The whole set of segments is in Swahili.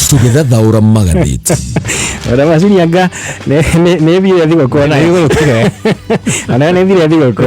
tugithathaura magatheti ora macini anga ne bire thigoko na igũrũkire ana ne bire thigoko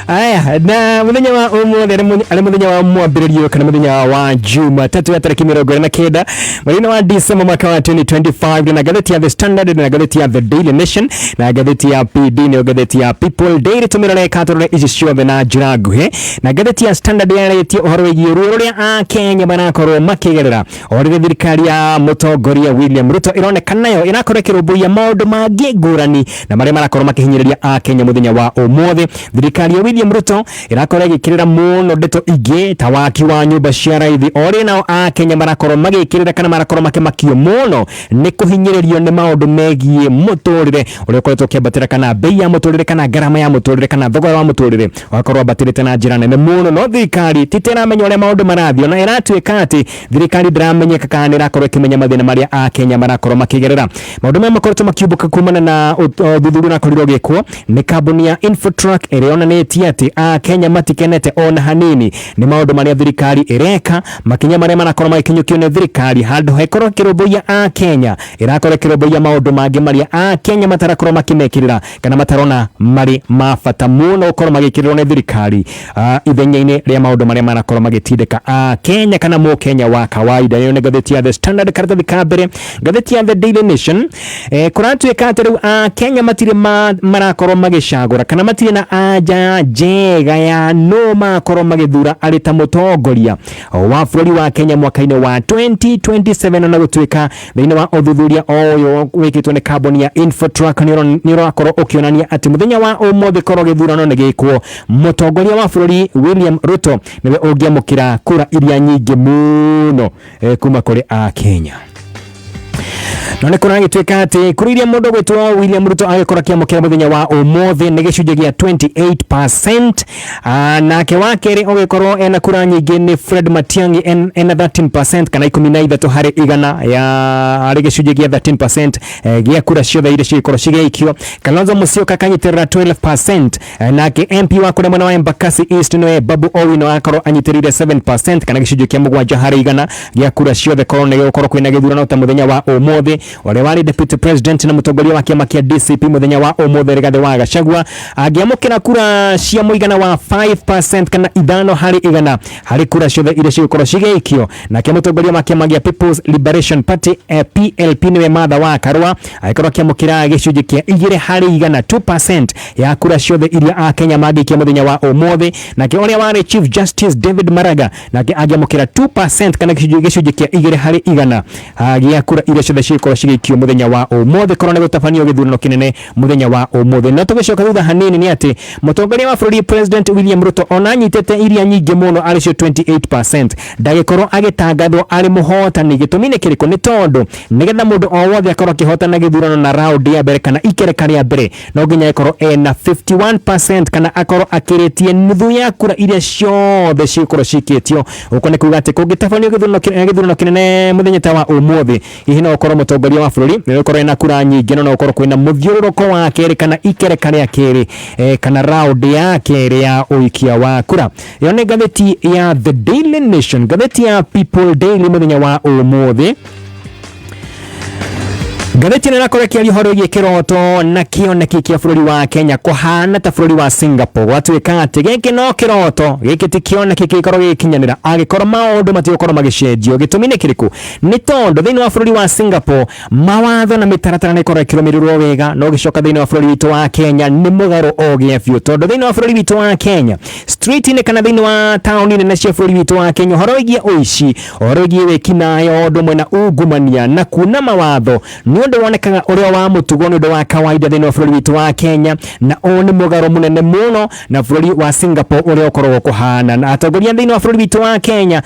aya na muthenya wa umuthi ari muthenya wa mwambĩrĩrio kana muthenya wa Jumatatu ya tariki 29 mweri wa December mwaka wa 2025 na gatheti ya The Standard na gatheti ya The Daily Nation na gatheti ya PD na gatheti ya People Daily tumirore katorore ici ciothe na njĩra nguhĩ na gatheti ya Standard yarĩtie ũhoro wĩgiĩ ruo rũrĩa Akenya marakorwo makĩgerera orĩrĩ thirikari ya mũtongoria William Ruto ironekana nayo irakorwo ĩkĩrũmbũiya maũndũ mangĩ ngũrani na marĩa marakorwo makĩhinyĩrĩria Akenya mũthenya wa ũmũthĩ. Thirikari ya William Ruto irakorwo ĩgĩkĩrĩra mũno ndeto ingĩ ta waki wa nyũmba cia raithi orĩ nao Akenya marakorwo magĩkĩrĩra kana marakorwo makĩmakio mũno nĩ kũhinyĩrĩrio nĩ maũndũ megiĩ mũtũrĩre ũrĩa ũkoretwo ũkĩambatĩra kana bei ya mũtũrĩre kana ngarama ya mũtũrĩre kana thogora wa mũtũrĩre wakorwo ambatĩrĩte na njĩra nene mũno. No thirikari titiramenya ũrĩa maũndũ marathiĩ na ĩratuĩka atĩ thirikari ndĩramenyeka kana ĩrakorwo ĩkĩmenya mathĩna marĩa Akenya marakorwo makĩgerera. Maũndũ maya makoretwo makiumbũka kumana na ũthuthuria ũrakorirwo ũgĩkwo nĩ kambuni ya Infotrak ĩrĩa yonanĩtie atĩ Akenya matikenete ona hanini nĩ maũndũ marĩa thirikari ĩreka, makinya marĩa marakorwo magĩkinyũkio nĩ thirikari handũ ha ĩkorwo ĩkĩrũmbũiya Akenya ĩrakorwo ĩkĩrũmbũiya maũndũ mangĩ marĩa Akenya matarakorwo makĩmekĩrĩra kana matarona marĩ ma bata mũno gũkorwo magĩkĩrĩrwo nĩ thirikari ithenya-inĩ rĩa maũndũ marĩa marakorwo magĩtindĩka Akenya kana mũkenya wa kawaida. Ĩyo nĩ ngathĩti ya The Standard karatathi ka mbere. Ngathĩti ya The Daily Nation kũratuĩka atĩ rĩu Akenya matirĩ marakorwo magĩcagũra kana matirĩ na anja njega ya no makorwo magĩthura arĩ ta mũtongoria wa bũrũri wa Kenya mwaka-inĩ wa 2027 na gũtuĩka thĩinĩ wa ũthuthuria ũyũ wĩkĩtwo nĩ kambuni ya Infotrak nĩ ũrakorwo ũkĩonania atĩ mũthenya wa ũmũthĩ korwo gĩthurano nĩ gĩkwo mũtongoria wa bũrũri William Ruto nĩwe ũngĩamũkĩra kura iria nyingĩ mũno kuma kũrĩ Akenya. No nĩ kũragĩtuĩka atĩ kũrĩ iria mũndũ gwĩtwo William Ruto agĩkorwo akĩamũkĩra mũthenya wa ũmũthĩ nĩ gĩcunjĩ gĩa 28%, nake wa kerĩ ũgĩkorwo ena kura nyingĩ nĩ Fred Matiang'i ena 13% kana 13 harĩ igana ya harĩ gĩcunjĩ gĩa 13% gĩa kura ciothe iria cigĩkorwo cigĩikio. Kalonzo Musyoka akanyitĩrĩra 12%, nake MP wa kũrĩa mwena wa Embakasi East nĩwe Babu Owino akorwo anyitĩrĩire 7% kana gĩcunjĩ kĩa 7 harĩ igana gĩa kura ciothe korwo nĩ gũkorwo kwĩna gĩthurano ta mũthenya wa ũmũthĩ. Wale wali deputy president na mũtongoria wa kĩama kĩa DCP mũthenya wa ũmũthĩ Rigathi wa Gachagua agĩamũkĩra kura cia mũigana wa 5% kana 5 harĩ igana harĩ kura ciothe iria cigũkorwo cigĩikio. Nake mũtongoria wa kĩama gĩa People's Liberation Party PLP nĩwe Martha wa Karua agĩkorwo akĩamũkĩra gĩcunjĩ kĩa 2 harĩ igana 2% ya kura ciothe iria Akenya magĩikia mũthenya wa ũmũthĩ. Nake ũrĩa warĩ Chief Justice David Maraga nake agĩamũkĩra 2% kana gĩcunjĩ kĩa 2 harĩ igana gĩa kura iria ciothe cigũkorwo cigĩikio mũthenya wa ũmũthĩ korwo nĩ gũtabanio gĩthurano kĩnene mũthenya wa ũmũthĩ. No tũgĩcoka thutha hanini nĩ atĩ mũtongoria wa bũrũri President William Ruto ona anyitĩte iria nyingĩ mũno arĩ cio 28% ndagĩkorwo agĩtangathwo arĩ mũhotani. Gĩtũmi nĩ kĩrĩkũ? Nĩ tondũ nĩgetha mũndũ o wothe akorwo akĩhotana gĩthurano na round ya mbere kana ikereka rĩa mbere no nginya akorwo ena 51% kana akorwo akĩrĩtie nuthu ya kura iria ciothe cigũkorwo cikĩtio. Ũguo nĩ kuuga atĩ kũngĩtabanio gĩthurano kĩnene mũthenya ta wa ũmũthĩ hihi no ũkorwo mũtongoria wa bũrũri nĩ ũkorwo ena kura nyingĩ no ũkorwo kwĩna mũthiũrũrũko wa kerĩ kana ikereka rĩa kerĩ kana round ya kerĩ ya ũikia wa kura. Ĩyo nĩ ngathĩti ya The Daily Nation. Ngathĩti ya People Daily mũthenya wa ũmũthĩ ngathĩti nĩ ĩrakorwo ĩkĩaria ũhoro wĩgiĩ kĩroto na kĩoneki kĩa bũrũri wa Kenya kũhana ta bũrũri wa Singapore. Gwatuĩka atĩ gĩkĩ no kĩroto gĩkĩ ti kĩoneki gĩkorwo gĩgĩkinyanĩra angĩkorwo maũndũ matigũkorwo magĩcenjio. Gĩtũmi nĩ kĩrĩkũ? Nĩ tondũ thĩinĩ wa bũrũri wa Singapore mawatho na mĩtaratara nĩ ĩkorwo ĩkĩrũmĩrĩrwo wega, no gĩcoka thĩinĩ wa bũrũri witũ wa Kenya nĩ mũgarũ o gĩa biũ. Tondũ thĩinĩ wa bũrũri witũ wa Kenya street-inĩ kana thĩinĩ wa taũni nene cia bũrũri witũ wa Kenya ũhoro wĩgiĩ ũici, ũhoro wĩgiĩ wĩkinaĩ, ũndũ ũmwe na ungumania na kuna mawatho nĩ ũndũ wonekaga ũrĩa wa mũtugo nĩ ũndũ wa kawaida thĩinĩ wa bũrũri witũ wa Kenya, na ũũ nĩ mũgarũ mũnene mũno na bũrũri wa Singapore ũrĩa ũkoragwo kũhana. Na atongoria thĩinĩ wa bũrũri witũ wa Kenya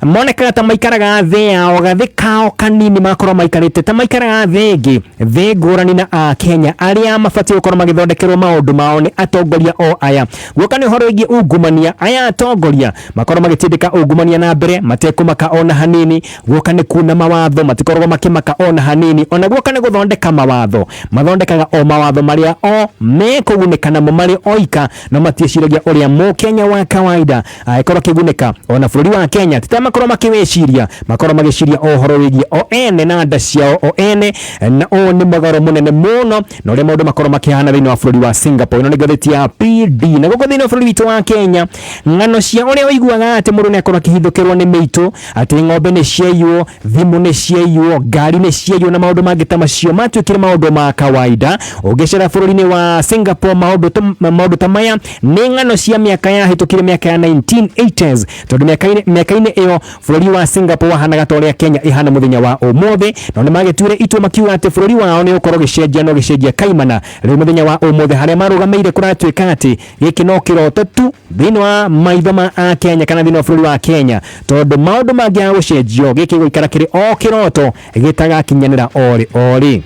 monekaga ta maikaraga thĩ yao gathĩ kao kanini makorwo maikarĩte ta maikaraga thĩ ngũrani na Akenya arĩa mabatiĩ gũkorwo magĩthondekerwo maũndũ mao nĩ atongoria o aya. Guoka nĩ ũhoro wĩgiĩ ungumania, aya atongoria makorwo magĩtindĩka ungumania na mbere matekũmaka ona hanini. Guoka nĩ kuna mawatho matikoragwo makĩmaka ona hanini. Ona guoka gũcoka nĩ gũthondeka mawatho mathondekaga o mawatho marĩa o mekugunĩka namo marĩ oika no matieciragia ũrĩa mũkenya wa kawaida akorwo akĩgunĩka ona bũrũri wa Kenya titamakorwo makĩwĩciria makorwo magĩciria ũhoro wĩgiĩ o ene na nda ciao o ene na o nĩ mũgarũ mũnene mũno na ũrĩa maũndũ makorwo makĩhana thĩinĩ wa bũrũri wa Singapore. Ĩno nĩ ngathĩti ya PD na gũkũ thĩinĩ wa bũrũri witũ wa Kenya ng'ano cia ũrĩa ũiguaga atĩ mũndũ nĩ akorwo akĩhithũkĩrwo nĩ mĩitũ atĩ ng'ombe nĩ ciaiywo thimũ nĩ ciaiywo ngari nĩ ciaiywo na maũndũ mangĩ ta macio matuĩkire maũndũ ma kawaida ũngĩcera bũrũri-inĩ wa Singapore. Maũndũ ta maya nĩ ng'ano cia mĩaka ya hĩtũkire mĩaka ya 1980s tondũ mĩaka-inĩ ĩyo bũrũri wa Singapore wahanaga ta ũrĩa Kenya ihana mũthenya wa ũmũthĩ na nĩ magĩtuire itua makiuga atĩ bũrũri wao nĩ ũkorwo gĩcenjia no gĩcenjia kaimana rĩu mũthenya wa ũmũthĩ harĩa marũgamĩire kũratuĩka atĩ gĩkĩ no kĩroto tu thĩinĩ wa maitho ma Kenya kana thĩinĩ wa bũrũri wa Kenya tondũ maũndũ mangĩ gũcenjio gĩkĩ gũikara kĩrĩ o kĩroto gĩtagakinyanĩra orĩ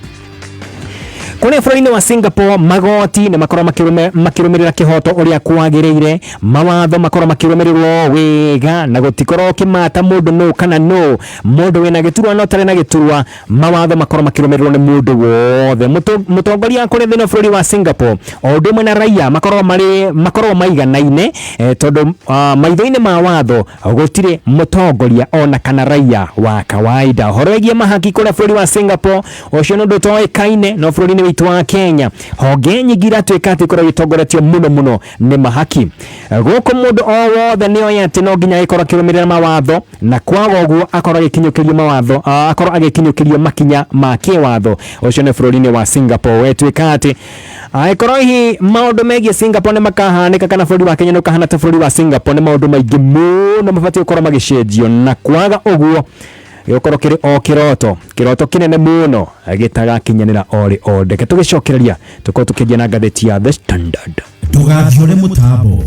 kũrĩa bũrũri-inĩ wa Singapore magoti nĩ makorwo makĩrũmĩrĩra kĩhoto ũrĩa kwagĩrĩire mawatho makorwo makĩrũmĩrĩrwo wega na gũtikorwo kĩmata mũndũ no kana no mũndũ wĩna gĩturwa no tarĩ na gĩturwa mawatho makorwo makĩrũmĩrĩrwo nĩ mũndũ wothe. Mũtongoria kũrĩa thĩinĩ wa bũrũri wa Singapore o ũndũ ũmwe na raia makorwo maiganaine tondũ maitho-inĩ ma watho gũtirĩ mũtongoria ona kana raia wa kawaida. Ũhoro wĩgiĩ mahaki kũrĩa bũrũri wa Singapore ũcio nĩ ũndũ ũtoĩkaine no bũrũri-inĩ wa Kenya honge nyingĩ iratuĩka atĩ ikorwo itongoretio mũno nĩ mahaki gũkũ mũndũ o wothe nĩoĩ atĩ no nginya agĩkorwo akĩrũmĩrĩra mawatho na kwaga ũguo akorwo agĩkinyũkĩrio mawatho akorwo agĩkinyũkĩrio makinya ma kĩwatho ũcio nĩ bũrũri-inĩ wa Singapore wetuĩka atĩ agĩkorwo hihi maũndũ megiĩ Singapore nĩ makahanĩka kana bũrũri wa Kenya nĩ ũkahana ta bũrũri wa Singapore nĩ maũndũ maingĩ mũno mabatiĩ gũkorwo magĩcenjio na kwaga ũguo gĩkorwo kĩrĩ o kĩroto kĩnene mũno gĩtagakinyanĩra orĩ ndeke tũgĩcokereria tũkorwo tũkĩendia na ngathĩti ya The Standard. Ndũgathiore mũtambo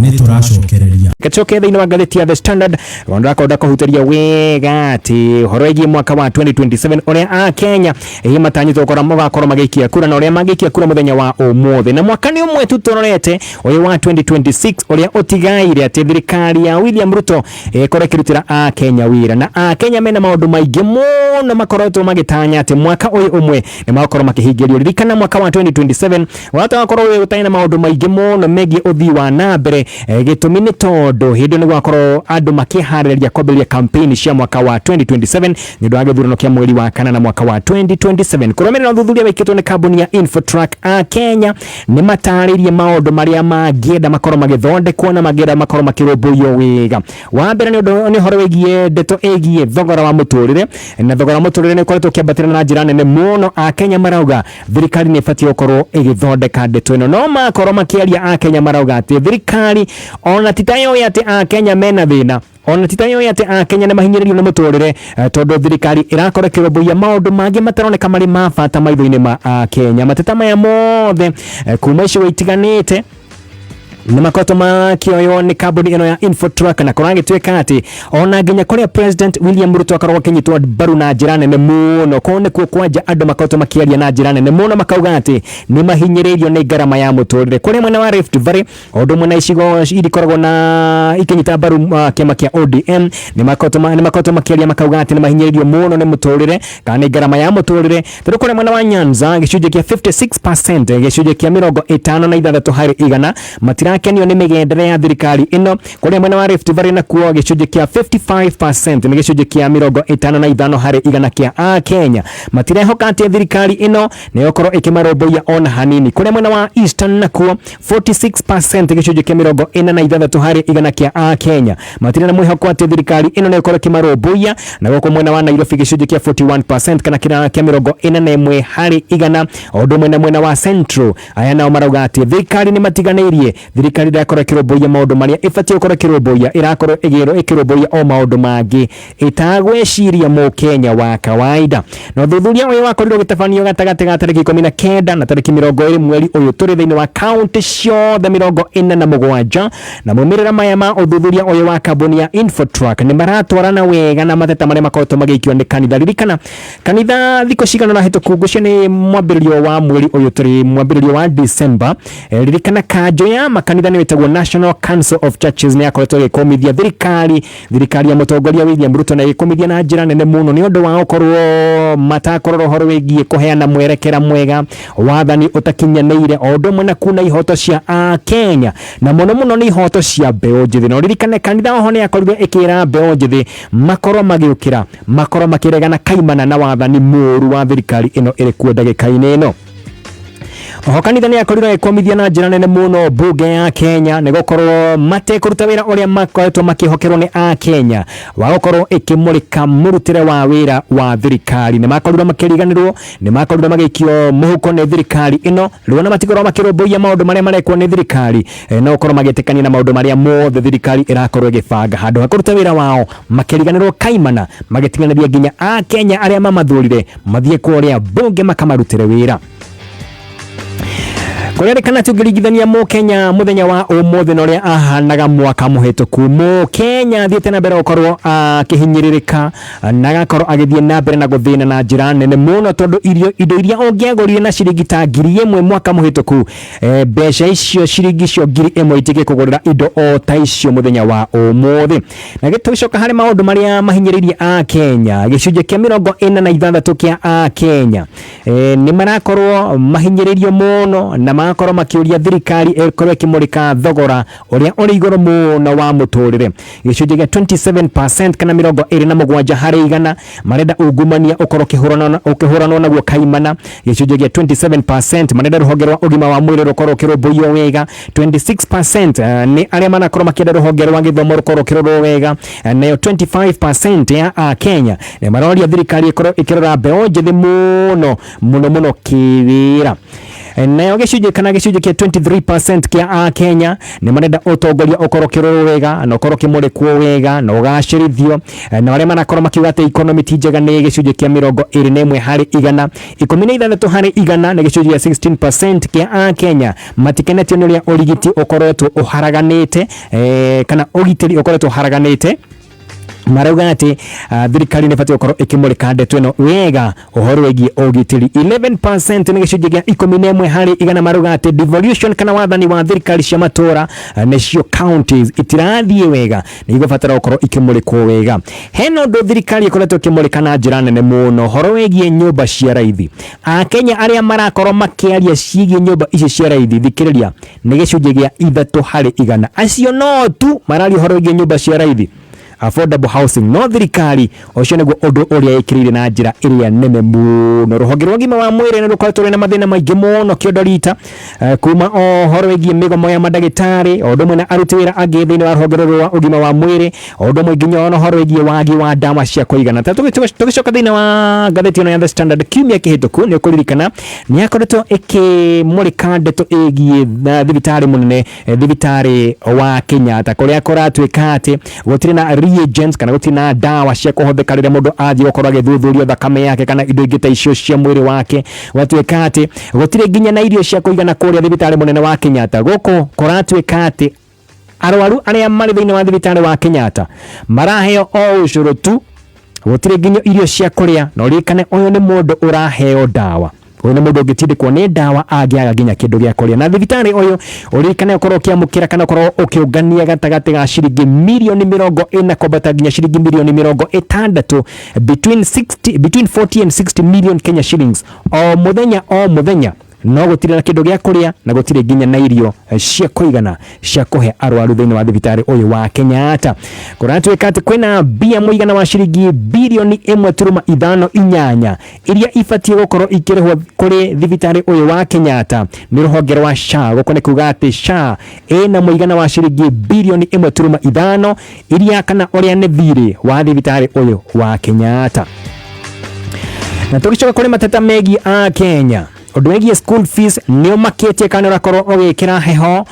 nĩ tũracokereria Kachoke thĩinĩ wa ngathĩti ya The Standard ndakonda kũhutĩria wega atĩ ũhoro wĩgiĩ mwaka wa 2027 ũrĩa Kenya matanyĩtwo gũkorwo magĩikia kura na ũrĩa magĩikia kura mũthenya wa ũmũthĩ na mwaka nĩ ũmwe tu tũrorete ũyũ wa 2026 ũrĩa ũtigaire atĩ thirikari ya William Ruto ĩkorwo ĩkĩrutĩra Kenya wĩra na Kenya mena maũndũ maingĩ mũno makoretwo magĩtanya atĩ mwaka ũyũ ũmwe nĩ makorwo makĩhingĩrio. Ririkana mwaka wa 2027 watakorwo ũtarĩ na maũndũ maingĩ mũno megiĩ ũthii wa na mbere gĩtũmi nĩ tondũ hĩndĩ nĩ gwakorwo andũ makĩharĩrĩria kwambĩrĩria kampeni cia mwaka wa 2027 nĩ ũndũ wa gĩthurano kĩa mweri wa kana na mwaka wa 2027. Kũrũmĩrĩra ũthuthuria wĩkĩtwo nĩ kambuni ya Infotrack Kenya nĩ matarĩirie maũndũ marĩa mangĩenda makorwo magĩthondekwo na mangĩenda makorwo makĩrũmbũiyo wega. Wa mbere nĩ ũhoro wĩgiĩ ndeto ĩgiĩ thogora wa mũtũrĩre na thogora wa mũtũrĩre nĩ ũkoretwo ũkĩambatĩra na njĩra nene mũno. Kenya marauga thirikari nĩ ĩbatiĩ gũkorwo ĩgĩthondeka ndeto ĩno no makorwo makĩaria Kenya marauga atĩ thirikari ona titayo atĩ Kenya mena thĩna ona titayo atĩ Kenya nĩ mahinyĩrĩrio nĩ mũtũrĩre tondũ thirikari ĩrakorwo ĩkĩrũmbũiya maũndũ mangĩ mataroneka marĩ ma bata maitho-inĩ ma Kenya. Mateta maya mothe kuma icigo itiganĩte nĩ makoretwo makĩoywo nĩ kambuni ĩno ya Infotrack na kũragĩtuĩka atĩ ona nginya kũrĩa President William Ruto akorwo akĩnyitwo mbaru na njĩra nene mũno kũu nĩkuo kwanja andũ makoretwo makĩaria na njĩra nene mũno makauga atĩ nĩ mahinyĩrĩirio nĩ ngarama ya mũtũrĩre kũrĩa mwena wa Rift Valley ũndũ ũmwe na icigo irikoragwo na ikinyita mbaru kĩama kĩa ODM nĩ makoretwo makĩaria makauga atĩ nĩ mahinyĩrĩirio mũno nĩ mũtũrĩre kana nĩ ngarama ya mũtũrĩre tondũ kũrĩa mwena wa Nyanza gĩcunjĩ kĩa 56% gĩcunjĩ kĩa 56 harĩ igana matirakenio nĩ mĩgendere ya thirikari ĩno. Kũrĩa mwena wa Rift Valley nakuo gĩcunjĩ kĩa 55% nĩ gĩcunjĩ kĩa 55 harĩ igana kĩa Kenya matirehoka atĩ thirikari ĩno nĩ ĩkorwo ĩkĩmarũmbũiya ona hanini. Kũrĩa mwena wa Eastern nakuo 46% gĩcunjĩ kĩa 46 harĩ igana kĩa Kenya matirĩ na mwĩhoko atĩ thirikari ĩno nĩ ĩkorwo ĩkĩmarũmbũiya na gũkũ mwena wa Nairobi gĩcunjĩ kĩa 41% kana kĩa 41 harĩ igana ũndũ ũmwe na mwena wa Central aya nao marauga atĩ thirikari nĩ matiganĩirie thirikari ĩrakorwo ĩkĩrũmbũiya maũndũ marĩa ĩbatiĩ gũkorwo ĩkĩrũmbũiya ĩrakorwo ĩkĩrũmbũiya o maũndũ mangĩ ĩtagwĩciria Mũkenya wa kawaida. Na ũthuthuria ũyũ wakorirwo gĩtabanio gatagatĩ ga tarĩki 19 na tarĩki 20 mweri ũyũ tũrĩ thĩinĩ wa kaunti ciothe 47 na maumĩrĩra maya ma ũthuthuria ũyũ wa kambuni ya Infotrack nĩ maratwarana wega na mateta marĩa makoretwo magĩikio nĩ kanitha. Ririkana kanitha thikũ cigana na hĩtũku gucio nĩ mwambĩrĩrio wa mweri ũyũ tũrĩ mwambĩrĩrio wa December ririkana kanjũ ya makanitha kanitha ni wetagwo National Council of Churches ni akoretwo gikomithia thirikari ya mutongoria William Ruto na gikomithia na njira nene muno ni undu wa ukorwo matakorwo horo wigie kuheana mwerekera mwega wathani utakinyaneire o ndomwe na kuna ihoto cia Kenya na muno ni ihoto cia mbeo njithi no ririkane kanitha oho ni akorirwe ikira mbeo njithi makorwo magiukira makorwo makiregana kaimana na wathani muru wa thirikari ino iri kuo ndagika-ini ino. Oho kanitha ni akorirwo ikomithia na njira nene muno bunge ya Kenya ni gukorwo matekuruta wira uria makoretwo makihokerwo ni Kenya wa gukorwo ikimurika murutire wa wira wa thirikari ni makorirwo makiriganirwo ni makorirwo magikio muhuko ni thirikari ino ruona matikorwo makiromboia maundu maria marekwo ni thirikari no gukorwo magitikania na maundu maria mothe thirikari irakorwo igibanga handu hakuruta wira wao makiriganirwo kaimana magitinganĩria nginya Kenya aria mamathurire mathie kuria bunge makamarutire wira. Kurerekana tugirigithania Kenya muthenya wa umuthi no ria ahanaga mwaka muhituku Kenya thiete na mbere gukorwo akihinyiririka na gakorwo agithie na mbere na guthina na njira nene muno tondu indo iria ongiagorire na ciringi ta 1,000 mwaka muhituku mbeca icio ciringi cio 1,000 itige kugurira indo o ta icio muthenya wa umuthi na gitucoka hari maundu maria mahinyiririe Kenya gicunje kia 46 kia Kenya ni marakorwo mahinyiririo muno na makorwo makiuria thirikari ikorwo ikimurika thogora uria uri iguru muno wa muturire gicunje gia 27% kana 27 hari igana marenda ungumania ukorwo ukihurana naguo kaimana gicunje gia 27% marenda ruhonge rwa ugima wa mwiri rukorwo ukirumbuio wega 26% ni aria manakorwo makienda ruhonge rwa githomo rukorwo ukirorwo wega nayo 25% ya Kenya ni maroria thirikari ikorwo ikirora mbeo njithi muno kiwira nayo gicunje kia 23% kia Kenya ni marenda utongoria ukorwo kirorwo wega na ukorwo kimurikwo wega na ugacirithio na aria manakorwo makiuga ati economy ti njega ni gicunje kia 21 hari igana 16 hari igana na gicunje kia 16% kia Kenya matikenetio ni uria urigiti ukoretwo uharaganite kana ugitiri ukoretwo uharaganite marauga ati thirikari ni fatio korwo ikimurika ndeto ino wega uhoro wegi ogitiri 11% ni gicunje gia 11 hari igana marauga ati devolution kana wathani wa thirikari cia matura necio counties itirathie wega ni igofatara gukorwo ikimurikwo wega heno ndo thirikari ikoretwo ikimurika na njira nene muno horo wegi nyumba cia raithi Kenya aria marakorwo makiaria ciigi nyumba ici cia raithi thikiriria ni gicunje gia 3 hari igana acio no tu marari horo wegi nyumba cia raithi affordable housing no thirikari ocio niguo undu uria ikirire na njira iria nene muno ruhonge rwa ngima wa mwiri ni rukoretwo na mathina maingi muno kiondorita kuma horo wigi migomo ya madagitari undu mwe na aruti wira angi thiini wa ruhonge rwa ugima wa mwiri undu mwe nginya no horo wigi wagi wa dawa cia kuigana tugicoka thiini wa gatheti ya The Standard kiumia kihituku ni kuririkana ni akoretwo ikimurika ndeto igie thibitari munene thibitari wa Kenyatta kuria kuratwika ati gutiri na reagents kana gutina dawa cia kuhuthika riria mundu athie gukorwo agithuthurio thakame yake kana indo ingĩ ta icio cia mwiri wake watwika ati gutire nginya na irio cia kuigana kuria thibitari munene wa Kenyatta guku kuratwika ati arwaru aria mari thiini wa thibitari wa Kenyatta maraheo o ucuru tu gutire nginya irio cia kuria no rikane uyu ni mundu uraheo dawa uyu mundu ngitindikwo ni dawa agiaga nginya kindu gia kuria na thibitari uyu urikane ukorwo kiamukira kana ukorwo ukiungania gatagati ga ciringi milioni 40 kwambata nginya ciringi milioni 60 between 40 and 60 million Kenya shillings o muthenya no gutire na kindu gia kuria na gutire nginya na irio cia kuigana cia kuhe arwaru thiini wa thibitari uyu wa Kenyatta kuratwika ati kwina bia muigana wa ciringi bilioni 1.58 iria ifatie gukorwo ikirihwo kuri thibitari uyu wa Kenyatta ni ruhonge rwa SHA gukone kuga ati SHA ina muigana wa ciringi bilioni 1.5 iria kana uria ni thiri wa thibitari uyu wa Kenyatta na tugicoka kuri mateta megi Kenya undu wegie school fees nio maketie kana rakorwo ogikira heho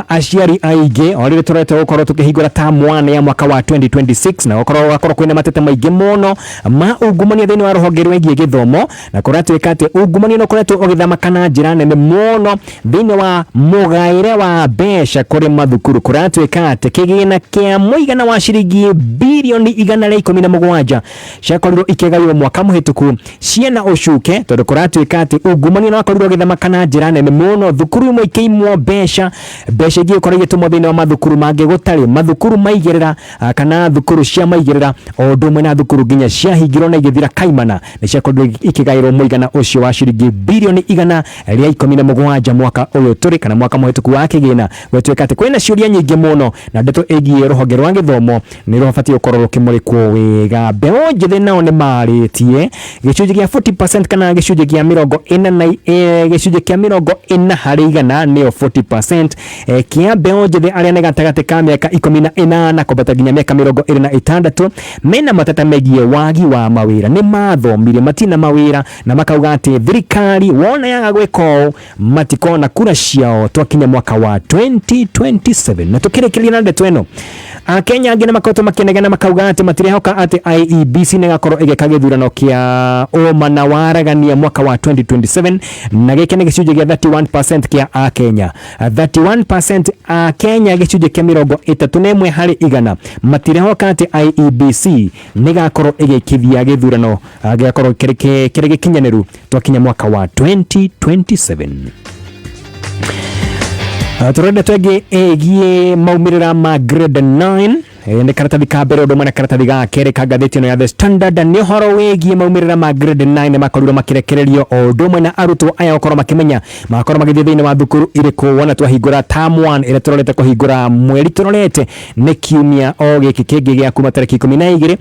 aciari aige orire turete gukorwo tukihingura term 1 ya mwaka wa 2026 na gukorwo kwina matete maingi muno ma ungumania thiini wa ruhonge rwegie githomo na kuratwika ati ungumania no kuretwo ogithama kana njira nene muno thiini wa mugaire wa mbeca kuri mathukuru kuratwika ati kigina kia muigana wa ciringi bilioni 117 ciakorirwo ikigaywo mwaka muhituku ciena ucuke tondu kuratwika ati Money no akorirwo githama kana njira nene muno thukuru imwe ikeimwo mbeca ingi ikoragwo tumwo thini wa mathukuru mangi gutari mathukuru maigirira kana thukuru cia maigirira o ndumwe na thukuru nginya cia hingirwo na igithira kaimana ni cia kondo ikigairwo muigana ucio wa ciringi bilioni 117 mwaka uyu turi kana mwaka muhituku wa kigina gwetweka ati kwina ciuria nyingi muno na ndeto egie ruhonge rwa githomo ni rubatie ukorwo rukimurikwo wega mbeo njithi nao ni maritie gicunji gia 40% kana gicunji gia 40 gicunji kia 40 hari igana ni 40% kia mbeo njithi aria ne gatagati ka miaka 18 kubata nginya miaka 26 mena matata megie wagi wa mawira ni mathomire matina mawira na makauga ati thirikari wona yaga gweka matikona kura ciao twakinya mwaka wa 2027 na tukirekeria na ndeto eno Kenya angine makoto makenegana makauga ati matirehoka ati IEBC negakorwo igeka githurano kia umana waragania mwaka wa 2027 na gike ni gicunji gia 31% kia Kenya 31% Kenya gicunji kia 31 hari igana matirehoka ati IEBC negakorwo igikithia githurano giakorwo kiri gikinyaneru twakinya mwaka wa 2027 turende twege egie maumirira ma grade 9 ni karatathi ka mbere ndo mwana karatathi ga kere ka gatheti no ya The Standard ni horo wegie maumirira ma grade 9 makoriro makirekererio o ndo mwana arutwo aya okoro makimenya makoro magithie thini wa thukuru iriko wona twahingura term 1 ire turorete kuhingura mweri turorete ni kiumia o giki kingi gia kuma tariki 12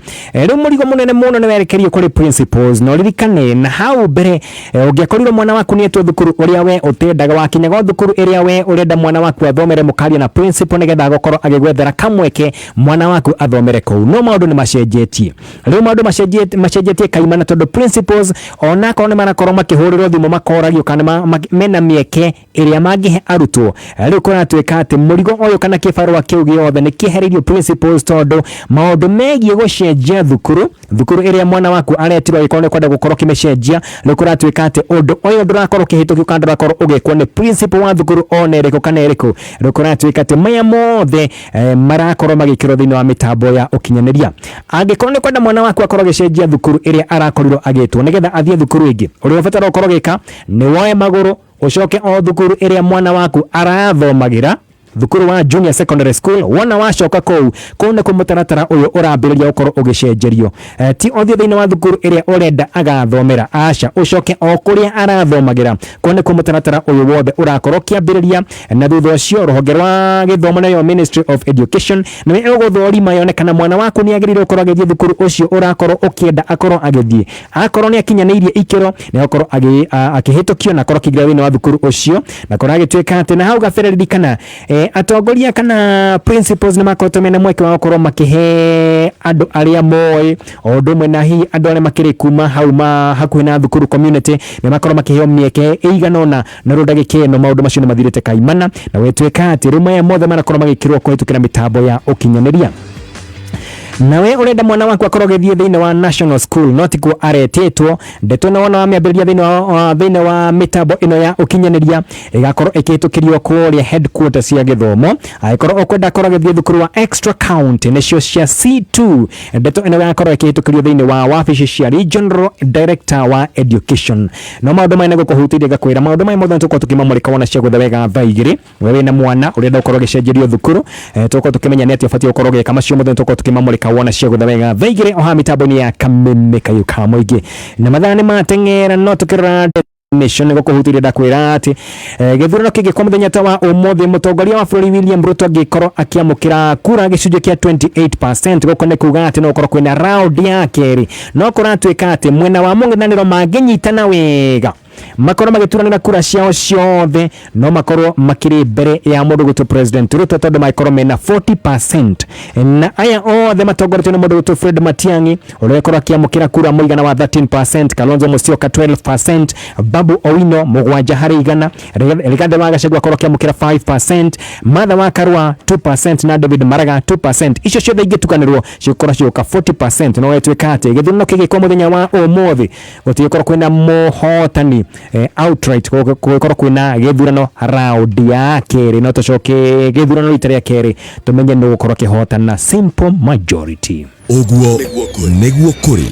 riu murigo munene muno ni werekerio kuri principals no ririkane na hau mbere ungiakoriro mwana waku ni etwo thukuru uria we utendaga wakinyaga thukuru iria we urenda mwana waku athomere mukaria na principal nigetha gokorwo agigwethera kamweke mwana waku athomere kou no maundu ni macenjetie riu maundu macenjetie kaimana tondu principals onako ni marakorwo makihurirwo thimu makoragio kana mena mieke iria mangihe arutwo riu kuratwika ati murigo oyo kana kibarua kiu giothe ni kiheririo principals tondu maundu megie gucenjia thukuru iria mwana waku aretirwo ikorwo kwenda gukorwo kimecenjia riu kuratwika ati undu oyo ndurakorwo kihitukio kana ndurakorwo ugekwo ni principal wa thukuru onereko kana ereko riu kuratwika ati maya mothe marakorwo magikirwo thini wa mitambo ya ukinyaneria angikorwo ni kwenda mwana waku akorwo gicenjia thukuru iria arakorirwo agitwo nigetha athie thukuru ingi uria ubatara ukorwo gika ni woe maguru ucoke o thukuru iria mwana waku arathomagira thukuru wa junior secondary school wona wacoka kou kone kumutaratara uyu urambiriria ukorwo ugicenjerio ti othio thini wa thukuru iria urenda agathomera aca ucoke o kuria arathomagira kone kumutaratara uyu wothe urakorwo kiambiriria na thutha ucio ruhonge rwa githomo na Ministry of Education niwe uguthorima yonekana mwana waku ni agirire ukorwo agithie thukuru ucio urakorwo ukienda akorwo agithie akorwo ni akinyaniirie ikiro ni akorwo akihitukio na akorwo kigira thini wa thukuru ucio na korwo agitweka ati na hau gafereri kana atongoria kana principals ni makoto mena mweke wa gukorwo makihe andu aria moy o ndumwe na hi andu aria makiri kuma hauma hakuhi na thukuru community ni makorwo makiheo mieke iganona na rudagike no maundu macio ni mathirite kaimana na wetweka ati rumwe mothe marakorwo magikirwo kuhitukira mitambo ya ukinyaneria nawe urenda mwana waku akorwo githie thini wa national school notiko aretetwo ndeto na wona wamiambiriria thini wa mitambo ino ya ukinyaneria igakorwo ikihitukirio kuria headquarters ya githomo aikorwo okwenda akorwo githie thukuru wa extra county nicio cia C2 ndeto ino igakorwo ikihitukirio thini wa wabici cia regional director wa education no maundu maina gukuhutiria gakwira maundu mai mothe tukwo tukimamurika wona cia guthe wega thaigiri wewe na mwana urenda ukorwo gicenjerio thukuru tukwo tukimenya ni ati afatie ukorwo gika macio mothe tukwo tukimamurika wona cia guthe wega thaigiri oha mitambo ni ya kameme kayu ka muingi na mathani matengera no tukirora nation gukuhutiria ndakwira ati githurano kingi kwa muthenya ta wa umuthi mutongoria wa bũrũri William Ruto gikorwo akiamukira kura gicunjĩ kia 28% gukone kuga ati no korwo kwina round ya keri no kuratwika ati mwena wa mũng'ethanĩro manginyitana wega makorwo magituranira kura ciao ciothe no makorwo makiri mbere ya mundu gutu president Ruto tondu makorwo mena 40% na aya othe matongoretio ni mundu gutu Fred Matiang'i uria korwo akiamukira kura muigana wa 13%, Kalonzo Musyoka 12%, Babu Owino 7 hari igana, Rigathi wa Gachagua korwo akiamukira 5%, Martha wa Karua 2% na David Maraga 2%. Icio ciothe igitukanirwo cikora cioka 40% no wetwika ati githurano kigikwo muthenya wa umuthi gutikorwo kwina muhotani outright gukorwo kwina githurano round ya keri no tucoke githurano rita ria keri tumenye no gukorwo kihotana simple majority Oguo niguo kuri